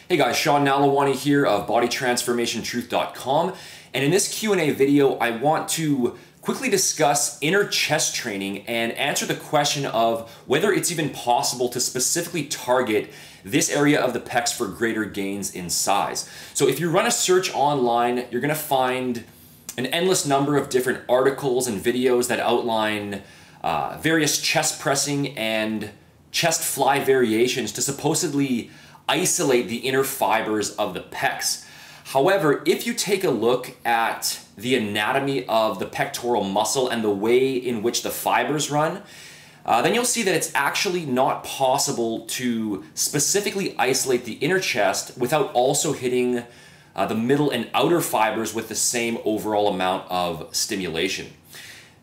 Hey guys, Sean Nalawani here of BodyTransformationTruth.com, and in this Q&A video I want to quickly discuss inner chest training and answer the question of whether it's even possible to specifically target this area of the pecs for greater gains in size. So if you run a search online, you're going to find an endless number of different articles and videos that outline various chest pressing and chest fly variations to supposedly isolate the inner fibers of the pecs. However, if you take a look at the anatomy of the pectoral muscle and the way in which the fibers run, then you'll see that it's actually not possible to specifically isolate the inner chest without also hitting the middle and outer fibers with the same overall amount of stimulation.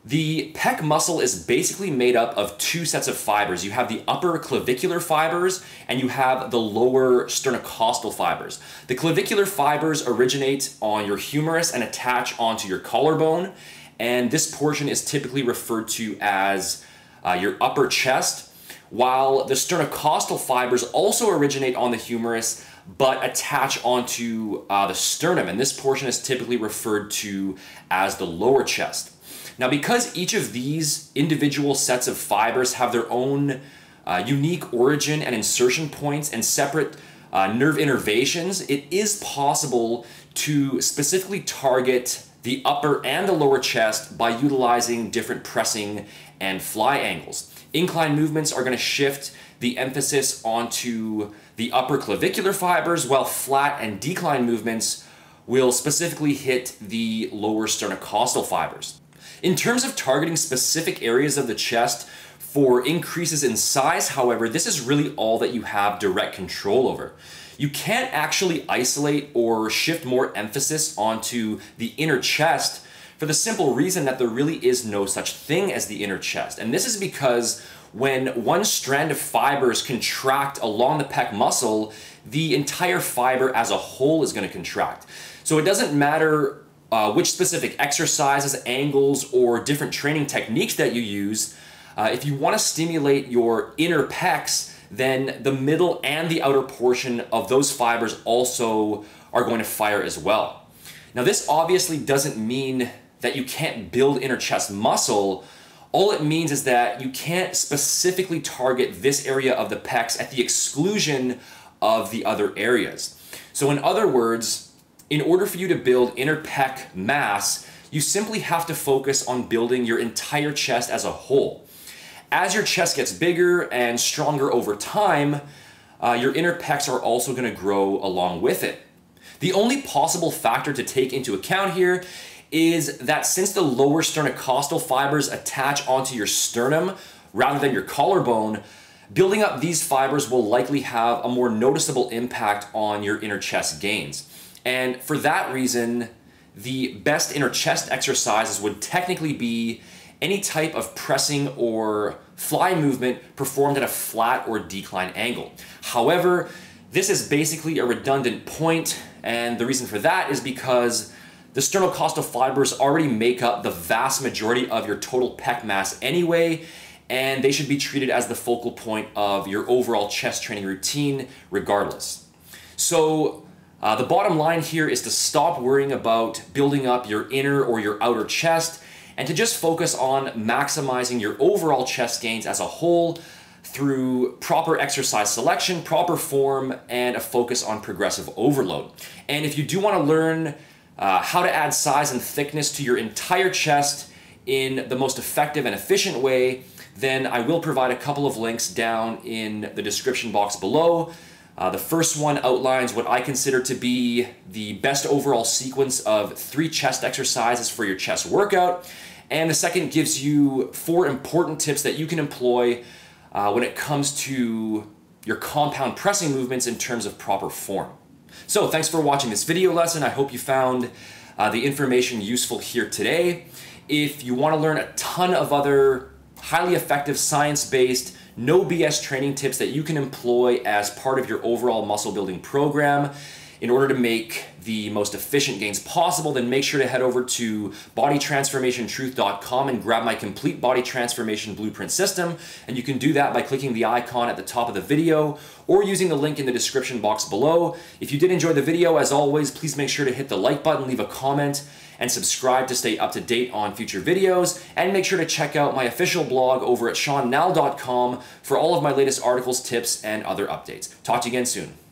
The pec muscle is basically made up of two sets of fibers. You have the upper clavicular fibers and you have the lower sternocostal fibers. The clavicular fibers originate on your humerus and attach onto your collarbone, and this portion is typically referred to as your upper chest, while the sternocostal fibers also originate on the humerus but attach onto the sternum, and this portion is typically referred to as the lower chest. Now, because each of these individual sets of fibers have their own unique origin and insertion points and separate nerve innervations, it is possible to specifically target the upper and the lower chest by utilizing different pressing and fly angles. Incline movements are going to shift the emphasis onto the upper clavicular fibers, while flat and decline movements will specifically hit the lower sternocostal fibers. In terms of targeting specific areas of the chest for increases in size, however, this is really all that you have direct control over. You can't actually isolate or shift more emphasis onto the inner chest for the simple reason that there really is no such thing as the inner chest. And this is because when one strand of fibers contract along the pec muscle, the entire fiber as a whole is going to contract. So it doesn't matter which specific exercises, angles, or different training techniques that you use. If you want to stimulate your inner pecs, then the middle and the outer portion of those fibers also are going to fire as well. Now, this obviously doesn't mean that you can't build inner chest muscle. All it means is that you can't specifically target this area of the pecs at the exclusion of the other areas. So in other words, in order for you to build inner pec mass, you simply have to focus on building your entire chest as a whole. As your chest gets bigger and stronger over time, your inner pecs are also going to grow along with it. The only possible factor to take into account here is that since the lower sternocostal fibers attach onto your sternum rather than your collarbone, building up these fibers will likely have a more noticeable impact on your inner chest gains. And for that reason, the best inner chest exercises would technically be any type of pressing or fly movement performed at a flat or decline angle. However, this is basically a redundant point, and the reason for that is because the sternocostal fibers already make up the vast majority of your total pec mass anyway, and they should be treated as the focal point of your overall chest training routine regardless. So the bottom line here is to stop worrying about building up your inner or your outer chest and to just focus on maximizing your overall chest gains as a whole through proper exercise selection, proper form, and a focus on progressive overload. And if you do want to learn how to add size and thickness to your entire chest in the most effective and efficient way, then I will provide a couple of links down in the description box below. The first one outlines what I consider to be the best overall sequence of 3 chest exercises for your chest workout, and the second gives you 4 important tips that you can employ when it comes to your compound pressing movements in terms of proper form. So thanks for watching this video lesson. I hope you found the information useful here today. If you want to learn a ton of other highly effective science-based no BS training tips that you can employ as part of your overall muscle building program in order to make the most efficient gains possible, then make sure to head over to bodytransformationtruth.com and grab my complete body transformation blueprint system. And you can do that by clicking the icon at the top of the video or using the link in the description box below. If you did enjoy the video, as always, please make sure to hit the like button, leave a comment, and subscribe to stay up to date on future videos. And make sure to check out my official blog over at seannall.com for all of my latest articles, tips, and other updates. Talk to you again soon.